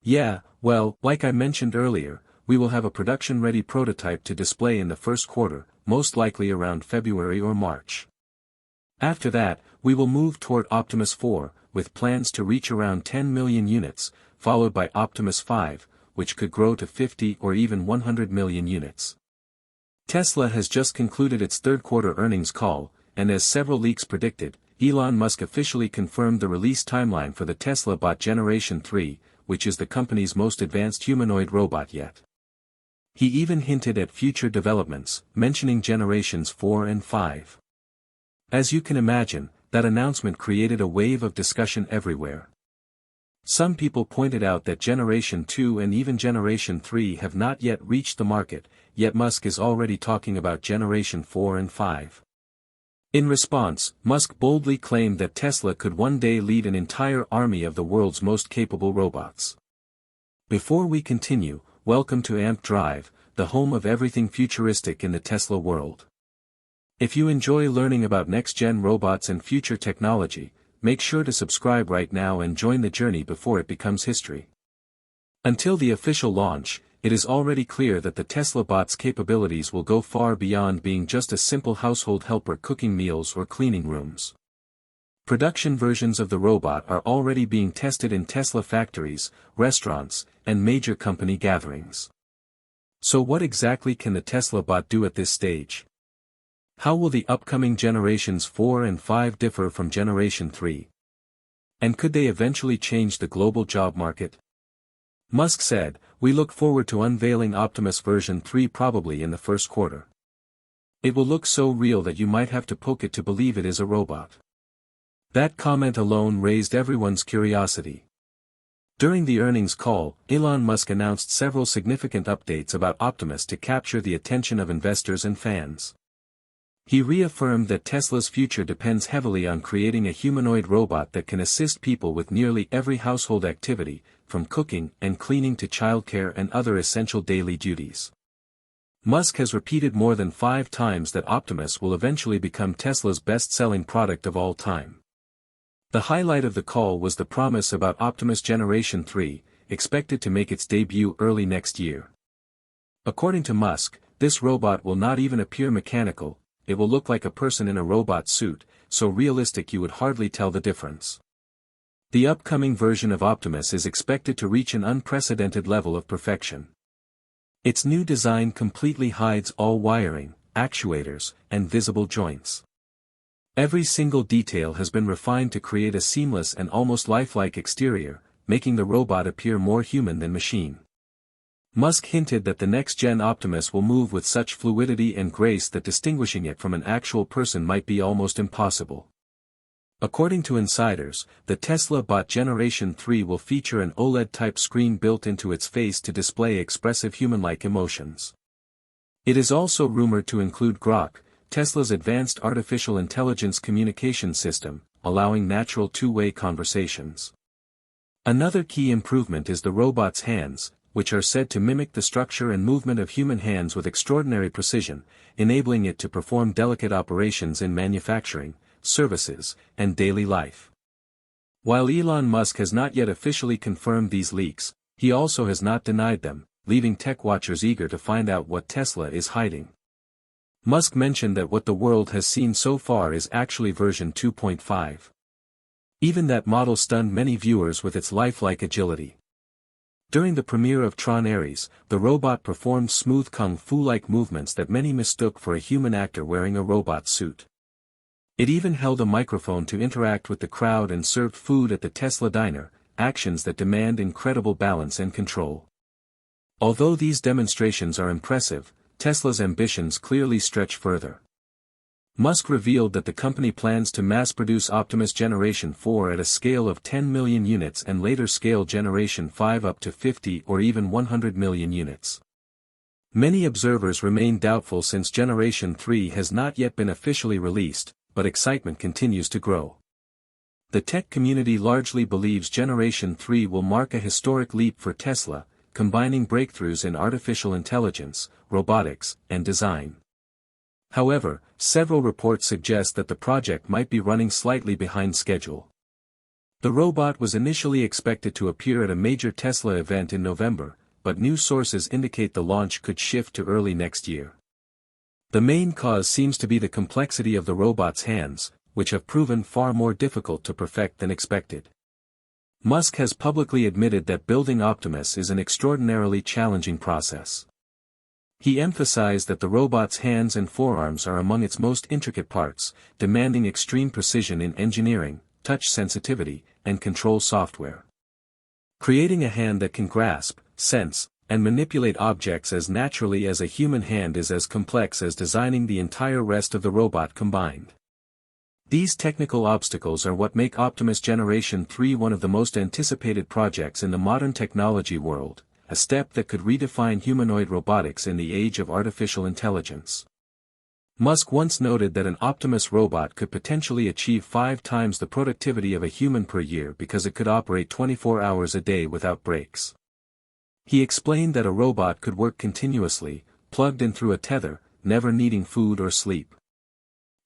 Yeah, well, like I mentioned earlier, we will have a production-ready prototype to display in the first quarter, most likely around February or March. After that, we will move toward Optimus 4, with plans to reach around 10 million units, followed by Optimus 5, which could grow to 50 or even 100 million units. Tesla has just concluded its third-quarter earnings call, and as several leaks predicted, Elon Musk officially confirmed the release timeline for the Tesla Bot Generation 3, which is the company's most advanced humanoid robot yet. He even hinted at future developments, mentioning Generations 4 and 5. As you can imagine, that announcement created a wave of discussion everywhere. Some people pointed out that Generation 2 and even Generation 3 have not yet reached the market, yet Musk is already talking about Generation 4 and 5. In response, Musk boldly claimed that Tesla could one day lead an entire army of the world's most capable robots. Before we continue, welcome to Amp Drive, the home of everything futuristic in the Tesla world. If you enjoy learning about next-gen robots and future technology, make sure to subscribe right now and join the journey before it becomes history. Until the official launch, it is already clear that the Tesla bot's capabilities will go far beyond being just a simple household helper cooking meals or cleaning rooms. Production versions of the robot are already being tested in Tesla factories, restaurants, and major company gatherings. So what exactly can the Tesla bot do at this stage? How will the upcoming Generations 4 and 5 differ from Generation 3? And could they eventually change the global job market? Musk said, "We look forward to unveiling Optimus version 3 probably in the first quarter. It will look so real that you might have to poke it to believe it is a robot." That comment alone raised everyone's curiosity. During the earnings call, Elon Musk announced several significant updates about Optimus to capture the attention of investors and fans. He reaffirmed that Tesla's future depends heavily on creating a humanoid robot that can assist people with nearly every household activity, from cooking and cleaning to childcare and other essential daily duties. Musk has repeated more than 5 times that Optimus will eventually become Tesla's best-selling product of all time. The highlight of the call was the promise about Optimus Generation 3, expected to make its debut early next year. According to Musk, this robot will not even appear mechanical. It will look like a person in a robot suit, so realistic you would hardly tell the difference. The upcoming version of Optimus is expected to reach an unprecedented level of perfection. Its new design completely hides all wiring, actuators, and visible joints. Every single detail has been refined to create a seamless and almost lifelike exterior, making the robot appear more human than machine. Musk hinted that the next-gen Optimus will move with such fluidity and grace that distinguishing it from an actual person might be almost impossible. According to insiders, the Tesla Bot Generation 3 will feature an OLED-type screen built into its face to display expressive human-like emotions. It is also rumored to include Grok, Tesla's advanced artificial intelligence communication system, allowing natural two-way conversations. Another key improvement is the robot's hands, which are said to mimic the structure and movement of human hands with extraordinary precision, enabling it to perform delicate operations in manufacturing, services, and daily life. While Elon Musk has not yet officially confirmed these leaks, he also has not denied them, leaving tech watchers eager to find out what Tesla is hiding. Musk mentioned that what the world has seen so far is actually version 2.5. Even that model stunned many viewers with its lifelike agility. During the premiere of Tron Ares, the robot performed smooth kung fu-like movements that many mistook for a human actor wearing a robot suit. It even held a microphone to interact with the crowd and served food at the Tesla diner, actions that demand incredible balance and control. Although these demonstrations are impressive, Tesla's ambitions clearly stretch further. Musk revealed that the company plans to mass-produce Optimus Generation 4 at a scale of 10 million units and later scale Generation 5 up to 50 or even 100 million units. Many observers remain doubtful since Generation 3 has not yet been officially released, but excitement continues to grow. The tech community largely believes Generation 3 will mark a historic leap for Tesla, combining breakthroughs in artificial intelligence, robotics, and design. However, several reports suggest that the project might be running slightly behind schedule. The robot was initially expected to appear at a major Tesla event in November, but new sources indicate the launch could shift to early next year. The main cause seems to be the complexity of the robot's hands, which have proven far more difficult to perfect than expected. Musk has publicly admitted that building Optimus is an extraordinarily challenging process. He emphasized that the robot's hands and forearms are among its most intricate parts, demanding extreme precision in engineering, touch sensitivity, and control software. Creating a hand that can grasp, sense, and manipulate objects as naturally as a human hand is as complex as designing the entire rest of the robot combined. These technical obstacles are what make Optimus Generation 3 one of the most anticipated projects in the modern technology world, a step that could redefine humanoid robotics in the age of artificial intelligence. Musk once noted that an Optimus robot could potentially achieve 5 times the productivity of a human per year because it could operate 24 hours a day without breaks. He explained that a robot could work continuously, plugged in through a tether, never needing food or sleep.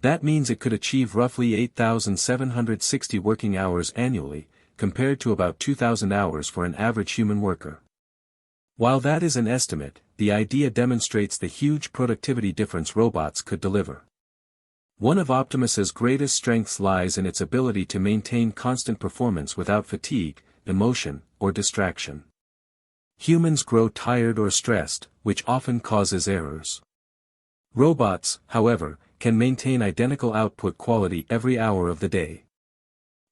That means it could achieve roughly 8,760 working hours annually, compared to about 2,000 hours for an average human worker. While that is an estimate, the idea demonstrates the huge productivity difference robots could deliver. One of Optimus's greatest strengths lies in its ability to maintain constant performance without fatigue, emotion, or distraction. Humans grow tired or stressed, which often causes errors. Robots, however, can maintain identical output quality every hour of the day.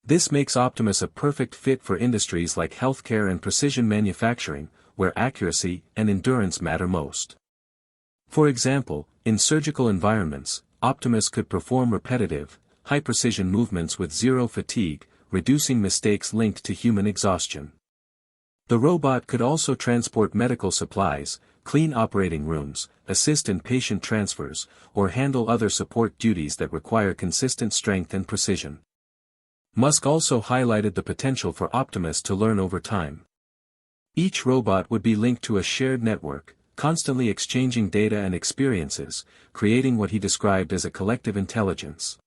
This makes Optimus a perfect fit for industries like healthcare and precision manufacturing, where accuracy and endurance matter most. For example, in surgical environments, Optimus could perform repetitive, high-precision movements with zero fatigue, reducing mistakes linked to human exhaustion. The robot could also transport medical supplies, clean operating rooms, assist in patient transfers, or handle other support duties that require consistent strength and precision. Musk also highlighted the potential for Optimus to learn over time. Each robot would be linked to a shared network, constantly exchanging data and experiences, creating what he described as a collective intelligence.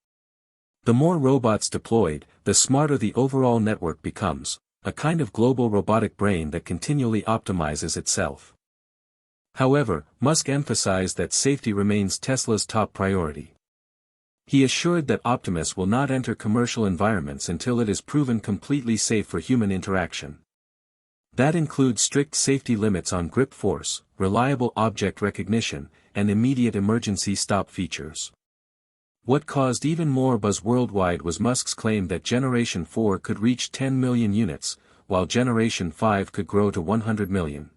The more robots deployed, the smarter the overall network becomes, a kind of global robotic brain that continually optimizes itself. However, Musk emphasized that safety remains Tesla's top priority. He assured that Optimus will not enter commercial environments until it is proven completely safe for human interaction. That includes strict safety limits on grip force, reliable object recognition, and immediate emergency stop features. What caused even more buzz worldwide was Musk's claim that Generation 4 could reach 10 million units, while Generation 5 could grow to 100 million.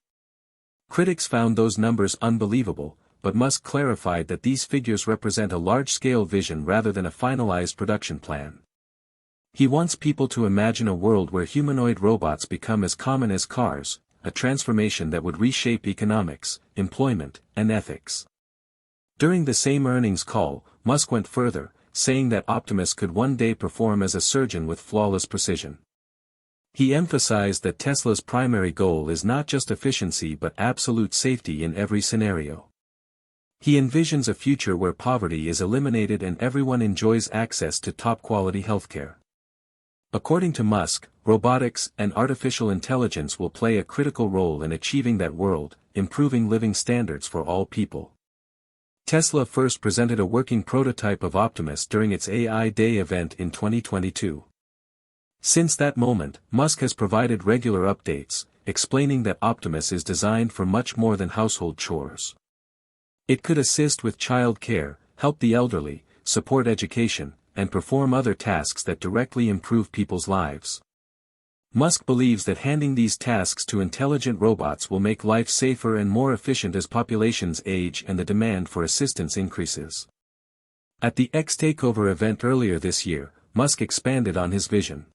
Critics found those numbers unbelievable, but Musk clarified that these figures represent a large-scale vision rather than a finalized production plan. He wants people to imagine a world where humanoid robots become as common as cars, a transformation that would reshape economics, employment, and ethics. During the same earnings call, Musk went further, saying that Optimus could one day perform as a surgeon with flawless precision. He emphasized that Tesla's primary goal is not just efficiency but absolute safety in every scenario. He envisions a future where poverty is eliminated and everyone enjoys access to top-quality healthcare. According to Musk, robotics and artificial intelligence will play a critical role in achieving that world, improving living standards for all people. Tesla first presented a working prototype of Optimus during its AI Day event in 2022. Since that moment, Musk has provided regular updates, explaining that Optimus is designed for much more than household chores. It could assist with child care, help the elderly, support education, and perform other tasks that directly improve people's lives. Musk believes that handing these tasks to intelligent robots will make life safer and more efficient as populations age and the demand for assistance increases. At the X Takeover event earlier this year, Musk expanded on his vision.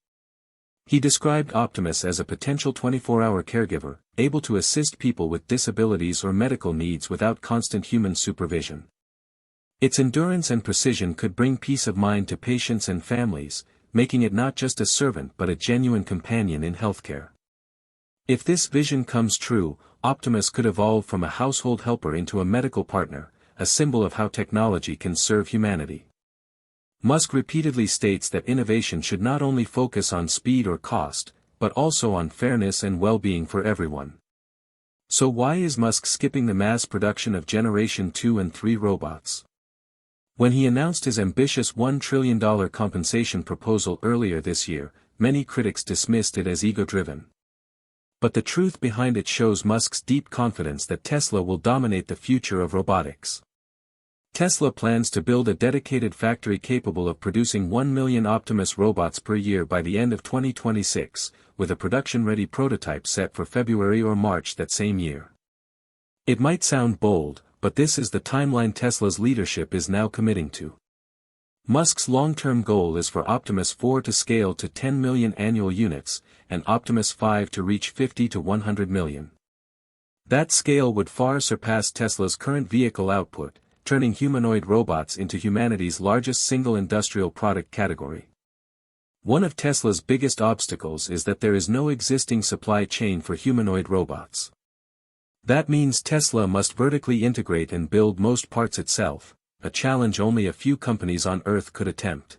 He described Optimus as a potential 24-hour caregiver, able to assist people with disabilities or medical needs without constant human supervision. Its endurance and precision could bring peace of mind to patients and families, making it not just a servant but a genuine companion in healthcare. If this vision comes true, Optimus could evolve from a household helper into a medical partner, a symbol of how technology can serve humanity. Musk repeatedly states that innovation should not only focus on speed or cost, but also on fairness and well-being for everyone. So why is Musk skipping the mass production of Generation 2 and 3 robots? When he announced his ambitious $1 trillion compensation proposal earlier this year, many critics dismissed it as ego-driven. But the truth behind it shows Musk's deep confidence that Tesla will dominate the future of robotics. Tesla plans to build a dedicated factory capable of producing 1 million Optimus robots per year by the end of 2026, with a production-ready prototype set for February or March that same year. It might sound bold, but this is the timeline Tesla's leadership is now committing to. Musk's long-term goal is for Optimus 4 to scale to 10 million annual units, and Optimus 5 to reach 50 to 100 million. That scale would far surpass Tesla's current vehicle output, turning humanoid robots into humanity's largest single industrial product category. One of Tesla's biggest obstacles is that there is no existing supply chain for humanoid robots. That means Tesla must vertically integrate and build most parts itself, a challenge only a few companies on Earth could attempt.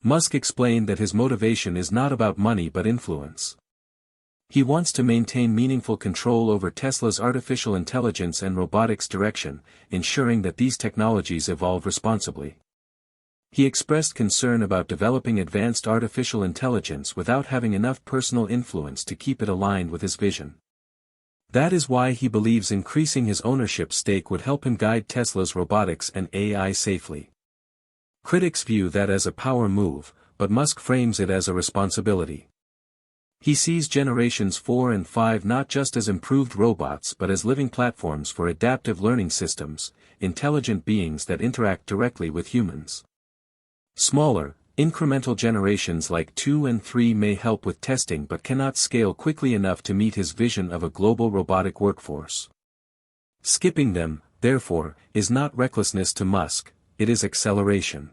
Musk explained that his motivation is not about money but influence. He wants to maintain meaningful control over Tesla's artificial intelligence and robotics direction, ensuring that these technologies evolve responsibly. He expressed concern about developing advanced artificial intelligence without having enough personal influence to keep it aligned with his vision. That is why he believes increasing his ownership stake would help him guide Tesla's robotics and AI safely. Critics view that as a power move, but Musk frames it as a responsibility. He sees Generations 4 and 5 not just as improved robots but as living platforms for adaptive learning systems, intelligent beings that interact directly with humans. Smaller, incremental generations like 2 and 3 may help with testing but cannot scale quickly enough to meet his vision of a global robotic workforce. Skipping them, therefore, is not recklessness to Musk, it is acceleration.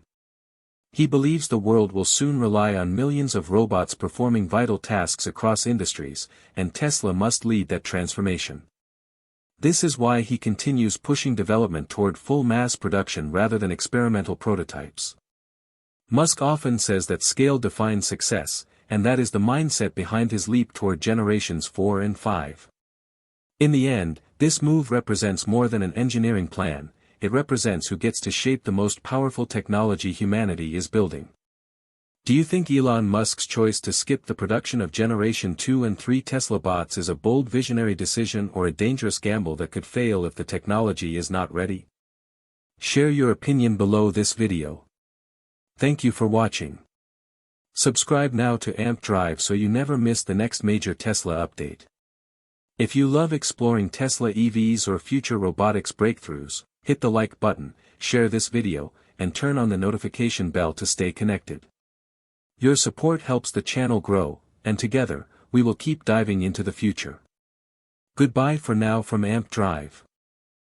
He believes the world will soon rely on millions of robots performing vital tasks across industries, and Tesla must lead that transformation. This is why he continues pushing development toward full mass production rather than experimental prototypes. Musk often says that scale defines success, and that is the mindset behind his leap toward Generations 4 and 5. In the end, this move represents more than an engineering plan, it represents who gets to shape the most powerful technology humanity is building. Do you think Elon Musk's choice to skip the production of Generation 2 and 3 Tesla bots is a bold visionary decision or a dangerous gamble that could fail if the technology is not ready? Share your opinion below this video. Thank you for watching. Subscribe now to AMP Drive so you never miss the next major Tesla update. If you love exploring Tesla EVs or future robotics breakthroughs, hit the like button, share this video, and turn on the notification bell to stay connected. Your support helps the channel grow, and together, we will keep diving into the future. Goodbye for now from AMP Drive.